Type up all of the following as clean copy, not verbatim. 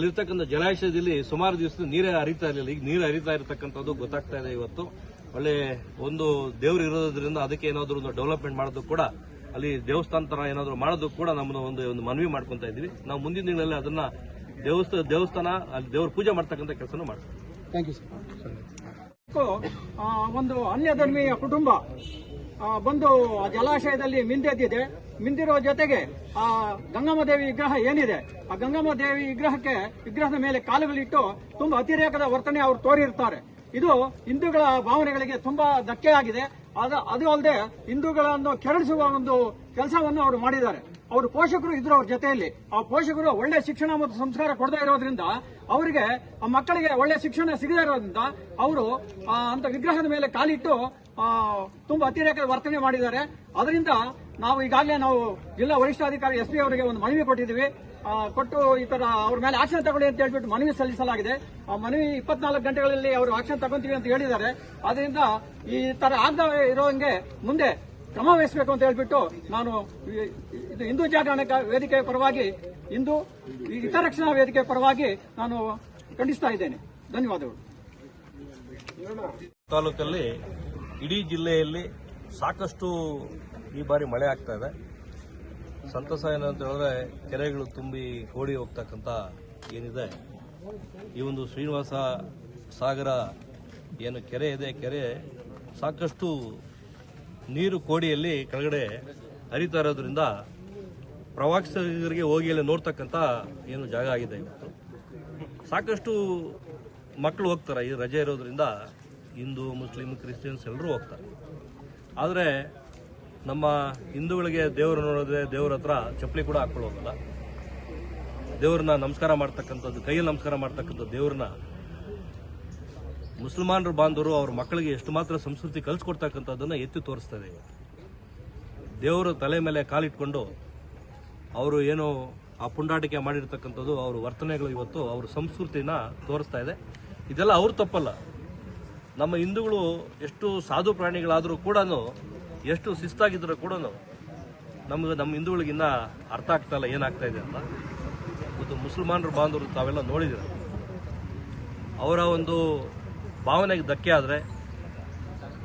ಅಲ್ಲಿರ್ತಕ್ಕಂಥ ಜಲಾಶಯದಲ್ಲಿ ಸುಮಾರು ದಿವಸ ನೀರೇ ಹರಿತಾ ಇರಲಿಲ್ಲ. ಈಗ ನೀರು ಹರಿತಾ ಇರತಕ್ಕಂಥದ್ದು ಗೊತ್ತಾಗ್ತಾ ಇದೆ. ಇವತ್ತು ಒಳ್ಳೆ ಒಂದು ದೇವರು ಇರೋದ್ರಿಂದ ಅದಕ್ಕೆ ಏನಾದರೂ ಒಂದು ಡೆವಲಪ್ಮೆಂಟ್ ಮಾಡೋದು ಕೂಡ, ಅಲ್ಲಿ ದೇವಸ್ಥಾನ ತರ ಏನಾದರೂ ಮಾಡೋದು ಕೂಡ ನಮ್ಮನ್ನು ಒಂದು ಮನವಿ ಮಾಡ್ಕೊಂತ ಇದ್ವಿ. ನಾವು ಮುಂದಿನ ದಿನಗಳಲ್ಲಿ ಅದನ್ನ ದೇವಸ್ಥಾನ ಅಲ್ಲಿ ದೇವ್ರ ಪೂಜೆ ಮಾಡ್ತಕ್ಕಂಥ ಕೆಲಸನೂ ಮಾಡ್ತೀವಿ. Thank you sir. ಒಂದು ಅನ್ಯ ಧರ್ಮೀಯ ಕುಟುಂಬ ಬಂದು ಜಲಾಶಯದಲ್ಲಿ ಮಿಂದಿರೋ ಜೊತೆಗೆ ಆ ಗಂಗಮ್ಮ ದೇವಿ ವಿಗ್ರಹ ಏನಿದೆ, ಆ ಗಂಗಮ್ಮ ದೇವಿ ವಿಗ್ರಹದ ಮೇಲೆ ಕಾಲುಗಳಿಟ್ಟು ತುಂಬಾ ಅತಿರೇಕದ ವರ್ತನೆ ಅವರು ತೋರಿರ್ತಾರೆ. ಇದು ಹಿಂದೂಗಳ ಭಾವನೆಗಳಿಗೆ ತುಂಬಾ ಧಕ್ಕೆ ಆಗಿದೆ. ಅದು ಅಲ್ಲದೆ ಹಿಂದೂಗಳನ್ನು ಕೆರಳಿಸುವ ಒಂದು ಕೆಲಸವನ್ನು ಅವರು ಮಾಡಿದ್ದಾರೆ. ಅವರು ಪೋಷಕರು ಇದ್ರು ಅವ್ರ ಜೊತೆಯಲ್ಲಿ. ಆ ಪೋಷಕರು ಒಳ್ಳೆ ಶಿಕ್ಷಣ ಮತ್ತು ಸಂಸ್ಕಾರ ಕೊಡದೇ ಇರೋದ್ರಿಂದ ಅವರಿಗೆ ಆ ಮಕ್ಕಳಿಗೆ ಒಳ್ಳೆ ಶಿಕ್ಷಣ ಸಿಗದೇ ಇರೋದ್ರಿಂದ ಅವರು ಅಂತ ವಿಗ್ರಹದ ಮೇಲೆ ಕಾಲಿಟ್ಟು ತುಂಬಾ ಅತಿರೇಕದ ವರ್ತನೆ ಮಾಡಿದ್ದಾರೆ. ಅದರಿಂದ ನಾವು ಈಗಾಗಲೇ ಜಿಲ್ಲಾ ವರಿಷ್ಠಾಧಿಕಾರಿ SP ಅವರಿಗೆ ಒಂದು ಮನವಿ ಕೊಟ್ಟಿದ್ದೀವಿ. ಕೊಟ್ಟು ಈ ತರ ಅವ್ರ ಮೇಲೆ ಆಕ್ಷನ್ ತಗೊಳ್ಳಿ ಅಂತ ಹೇಳ್ಬಿಟ್ಟು ಮನವಿ ಸಲ್ಲಿಸಲಾಗಿದೆ. ಆ ಮನವಿ 24 ಗಂಟೆಗಳಲ್ಲಿ ಅವರು ಆಕ್ಷನ್ ತಗೊಂತೀವಿ ಅಂತ ಹೇಳಿದ್ದಾರೆ. ಅದರಿಂದ ಈ ತರ ಆಗದ ಇರೋಂಗೆ ಮುಂದೆ ಕ್ರಮ ವಹಿಸಬೇಕು ಅಂತ ಹೇಳ್ಬಿಟ್ಟು ನಾನು ಇದು ಹಿಂದೂ ಜಾಗರಣ ವೇದಿಕೆ ಪರವಾಗಿ, ಹಿಂದೂ ಹಿತರಕ್ಷಣಾ ವೇದಿಕೆ ಪರವಾಗಿ ನಾನು ಖಂಡಿಸ್ತಾ ಇದ್ದೇನೆ. ಧನ್ಯವಾದಗಳು. ತಾಲೂಕಲ್ಲಿ ಇಡೀ ಜಿಲ್ಲೆಯಲ್ಲಿ ಸಾಕಷ್ಟು ಈ ಬಾರಿ ಮಳೆ ಆಗ್ತಾ ಇದೆ. ಸಂತಸ ಏನಂತ ಹೇಳಿದ್ರೆ ಕೆರೆಗಳು ತುಂಬಿ ಓಡಿ ಹೋಗ್ತಕ್ಕಂಥ ಏನಿದೆ, ಈ ಒಂದು ಶ್ರೀನಿವಾಸ ಸಾಗರ ಏನು ಕೆರೆ ಇದೆ, ಕೆರೆ ಸಾಕಷ್ಟು ನೀರು ಕೋಡಿಯಲ್ಲಿ ಕೆಳಗಡೆ ಹರಿತಾ ಇರೋದ್ರಿಂದ ಪ್ರವಾಸಿಗರಿಗೆ ಹೋಗಿ ಅಲ್ಲಿ ನೋಡ್ತಕ್ಕಂಥ ಏನು ಜಾಗ ಆಗಿದೆ. ಇವತ್ತು ಸಾಕಷ್ಟು ಮಕ್ಕಳು ಹೋಗ್ತಾರೆ. ಈ ರಜೆ ಇರೋದ್ರಿಂದ ಹಿಂದೂ, ಮುಸ್ಲಿಂ, ಕ್ರಿಶ್ಚಿಯನ್ಸ್ ಎಲ್ಲರೂ ಹೋಗ್ತಾರೆ. ಆದರೆ ನಮ್ಮ ಹಿಂದೂಗಳಿಗೆ ದೇವರು ನೋಡಿದ್ರೆ ದೇವ್ರ ಹತ್ರ ಚಪ್ಪಲಿ ಕೂಡ ಹಾಕೊಂಡು ಹೋಗಲ್ಲ. ದೇವ್ರನ್ನ ನಮಸ್ಕಾರ ಮಾಡ್ತಕ್ಕಂಥದ್ದು, ಕೈಯಲ್ಲಿ ನಮಸ್ಕಾರ ಮಾಡ್ತಕ್ಕಂಥ ದೇವ್ರನ್ನ ಮುಸಲ್ಮಾನರು ಬಾಂಧವರು ಅವ್ರ ಮಕ್ಕಳಿಗೆ ಎಷ್ಟು ಮಾತ್ರ ಸಂಸ್ಕೃತಿ ಕಲಿಸ್ಕೊಡ್ತಕ್ಕಂಥದ್ದನ್ನು ಎತ್ತಿ ತೋರಿಸ್ತಾ ಇದೆ. ದೇವರು ತಲೆ ಮೇಲೆ ಕಾಲಿಟ್ಕೊಂಡು ಅವರು ಏನು ಆ ಪುಂಡಾಟಿಕೆ ಮಾಡಿರ್ತಕ್ಕಂಥದ್ದು ಅವ್ರ ವರ್ತನೆಗಳು ಇವತ್ತು ಅವ್ರ ಸಂಸ್ಕೃತಿನ ತೋರಿಸ್ತಾ ಇದೆ. ಇದೆಲ್ಲ ಅವ್ರ ತಪ್ಪಲ್ಲ. ನಮ್ಮ ಹಿಂದೂಗಳು ಎಷ್ಟು ಸಾಧು ಪ್ರಾಣಿಗಳಾದರೂ ಕೂಡ, ಎಷ್ಟು ಶಿಸ್ತಾಗಿದ್ರೂ ಕೂಡ ನಮ್ಮ ಹಿಂದೂಗಳಿಗಿನ್ನ ಅರ್ಥ ಆಗ್ತಾಯಿಲ್ಲ ಏನಾಗ್ತಾ ಇದೆ ಅಂತ. ಇವತ್ತು ಮುಸಲ್ಮಾನರು ಬಾಂಧವರು ತಾವೆಲ್ಲ ನೋಡಿದಿರ, ಅವರ ಒಂದು ಭಾವನೆಗೆ ಧಕ್ಕೆ ಆದರೆ,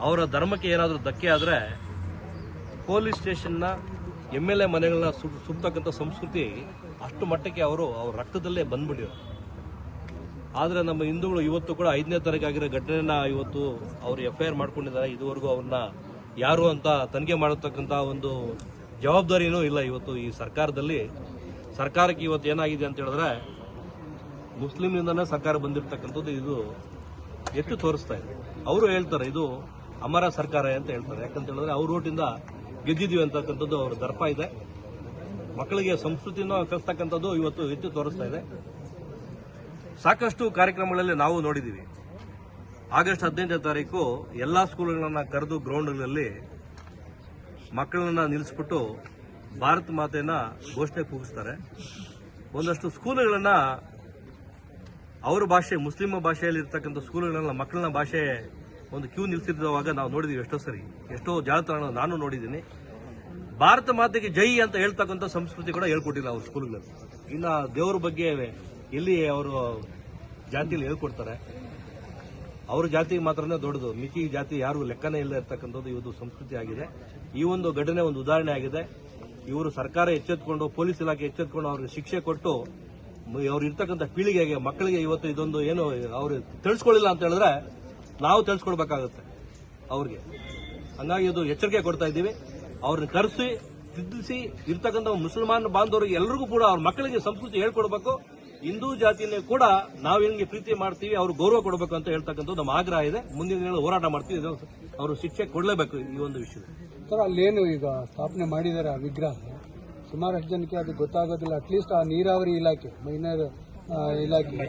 ಅವರ ಧರ್ಮಕ್ಕೆ ಏನಾದರೂ ಧಕ್ಕೆ ಆದರೆ ಪೊಲೀಸ್ ಸ್ಟೇಷನ್ನ MLA ಮನೆಗಳನ್ನ ಸುಡ್ತಕ್ಕಂಥ ಸಂಸ್ಕೃತಿ ಅಷ್ಟು ಮಟ್ಟಕ್ಕೆ ಅವ್ರ ರಕ್ತದಲ್ಲೇ ಬಂದ್ಬಿಟ್ಟಿದ್ದಾರೆ. ಆದರೆ ನಮ್ಮ ಹಿಂದೂಗಳು ಇವತ್ತು ಕೂಡ 5ನೇ ತಾರೀಕು ಆಗಿರೋ ಘಟನೆನ ಇವತ್ತು ಅವರು FIR ಮಾಡ್ಕೊಂಡಿದ್ದಾರೆ. ಇದುವರೆಗೂ ಅವ್ರನ್ನ ಯಾರು ಅಂತ ತನಿಖೆ ಮಾಡತಕ್ಕಂಥ ಒಂದು ಜವಾಬ್ದಾರಿನೂ ಇಲ್ಲ ಇವತ್ತು ಈ ಸರ್ಕಾರದಲ್ಲಿ. ಸರ್ಕಾರಕ್ಕೆ ಇವತ್ತು ಏನಾಗಿದೆ ಅಂತ ಹೇಳಿದ್ರೆ, ಮುಸ್ಲಿಂನಿಂದನೇ ಸರ್ಕಾರ ಬಂದಿರತಕ್ಕಂಥದ್ದು ಇದು ಎತ್ತು ತೋರಿಸ್ತಾ ಇದೆ. ಅವರು ಹೇಳ್ತಾರೆ ಇದು ಅಮರ ಸರ್ಕಾರ ಅಂತ ಹೇಳ್ತಾರೆ. ಯಾಕಂತ ಹೇಳಿದ್ರೆ ಅವ್ರ ಓಟಿಂದ ಗೆದ್ದಿದ್ದೀವಿ ಅಂತಕ್ಕಂಥದ್ದು ಅವ್ರ ದರ್ಪ ಇದೆ. ಮಕ್ಕಳಿಗೆ ಸಂಸ್ಕೃತಿನ ಕಲಿಸ್ತಕ್ಕಂಥದ್ದು ಇವತ್ತು ಎತ್ತು ತೋರಿಸ್ತಾ ಇದೆ. ಸಾಕಷ್ಟು ಕಾರ್ಯಕ್ರಮಗಳಲ್ಲಿ ನಾವು ನೋಡಿದ್ದೀವಿ. ಆಗಸ್ಟ್ 15ನೇ ತಾರೀಕು ಎಲ್ಲಾ ಸ್ಕೂಲ್ಗಳನ್ನ ಕರೆದು ಗ್ರೌಂಡ್ಗಳಲ್ಲಿ ಮಕ್ಕಳನ್ನ ನಿಲ್ಲಿಸ್ಬಿಟ್ಟು ಭಾರತ ಮಾತೆಯನ್ನ ಘೋಷಣೆ ಕೂಗಿಸ್ತಾರೆ. ಒಂದಷ್ಟು ಸ್ಕೂಲ್ಗಳನ್ನ ಅವರ ಭಾಷೆ, ಮುಸ್ಲಿಂ ಭಾಷೆಯಲ್ಲಿ ಇರ್ತಕ್ಕಂಥ ಸ್ಕೂಲ್ಗಳನ್ನ ಮಕ್ಕಳನ್ನ ಭಾಷೆ ಒಂದು ಕ್ಯೂ ನಿಲ್ಸಿರುವಾಗ ನಾವು ನೋಡಿದೀವಿ. ಎಷ್ಟೋ ಜಾಲತಾಣ ನಾನು ನೋಡಿದ್ದೀನಿ. ಭಾರತ ಮಾತೆಗೆ ಜೈ ಅಂತ ಹೇಳ್ತಕ್ಕಂಥ ಸಂಸ್ಕೃತಿ ಕೂಡ ಹೇಳ್ಕೊಟ್ಟಿಲ್ಲ ಅವ್ರ ಸ್ಕೂಲ್ಗಳಲ್ಲಿ. ಇನ್ನು ದೇವರ ಬಗ್ಗೆ ಎಲ್ಲಿ ಅವರು ಜಾತಿಯಲ್ಲಿ ಹೇಳ್ಕೊಡ್ತಾರೆ. ಅವ್ರ ಜಾತಿಗೆ ಮಾತ್ರನೇ ದೊಡ್ಡದು, ಮಿಕ್ಕಿ ಜಾತಿ ಯಾರು ಲೆಕ್ಕನೇ ಇಲ್ಲ ಇರ್ತಕ್ಕಂಥದ್ದು ಇವತ್ತು ಸಂಸ್ಕೃತಿ ಆಗಿದೆ. ಈ ಒಂದು ಘಟನೆ ಒಂದು ಉದಾಹರಣೆ ಆಗಿದೆ. ಇವರು ಸರ್ಕಾರ ಎಚ್ಚೆತ್ಕೊಂಡು, ಪೊಲೀಸ್ ಇಲಾಖೆ ಎಚ್ಚೆತ್ಕೊಂಡು ಅವ್ರಿಗೆ ಶಿಕ್ಷೆ ಕೊಟ್ಟು ಅವ್ರು ಇರ್ತಕ್ಕಂಥ ಪೀಳಿಗೆಗೆ, ಮಕ್ಕಳಿಗೆ ಇವತ್ತು ಇದೊಂದು ಏನು ಅವ್ರು ತಿಳಿಸ್ಕೊಳ್ಳಿಲ್ಲ ಅಂತ ಹೇಳಿದ್ರೆ ನಾವು ತಿಳಿಸ್ಕೊಡ್ಬೇಕಾಗುತ್ತೆ ಅವ್ರಿಗೆ. ಹಂಗಾಗಿ ಇದು ಎಚ್ಚರಿಕೆ ಕೊಡ್ತಾ ಇದ್ದೀವಿ. ಅವ್ರನ್ನ ಕರೆಸಿ ತಿದ್ದಿಸಿ ಇರ್ತಕ್ಕಂಥ ಮುಸಲ್ಮಾನ ಬಾಂಧವರಿಗೆ ಎಲ್ಲರಿಗೂ ಕೂಡ ಅವ್ರ ಮಕ್ಕಳಿಗೆ ಸಂಸ್ಕೃತಿ ಹೇಳ್ಕೊಡ್ಬೇಕು. ಹಿಂದೂ ಜಾತಿಯನ್ನು ಕೂಡ ನಾವು ಹೆಂಗೆ ಪ್ರೀತಿ ಮಾಡ್ತೀವಿ, ಅವ್ರು ಗೌರವ ಕೊಡಬೇಕು ಅಂತ ಹೇಳ್ತಕ್ಕಂಥದ್ದು ನಮ್ಮ ಆಗ್ರಹ ಇದೆ. ಮುಂದಿನ ದಿನಗಳಲ್ಲಿ ಹೋರಾಟ ಮಾಡ್ತೀವಿ. ಅವರು ಶಿಕ್ಷೆ ಕೊಡಲೇಬೇಕು ಈ ಒಂದು ವಿಷಯದಲ್ಲಿ. ಸರ್, ಅಲ್ಲೇನು ಈಗ ಸ್ಥಾಪನೆ ಮಾಡಿದ್ದಾರೆ ಆ ವಿಗ್ರಹ, ಸುಮಾರಷ್ಟು ಜನಕ್ಕೆ ಅದು ಗೊತ್ತಾಗೋದಿಲ್ಲ. ಅಟ್ಲೀಸ್ಟ್ ಆ ನೀರಾವರಿ ಇಲಾಖೆ, ಮೈನರ್ ಇಲಾಖೆ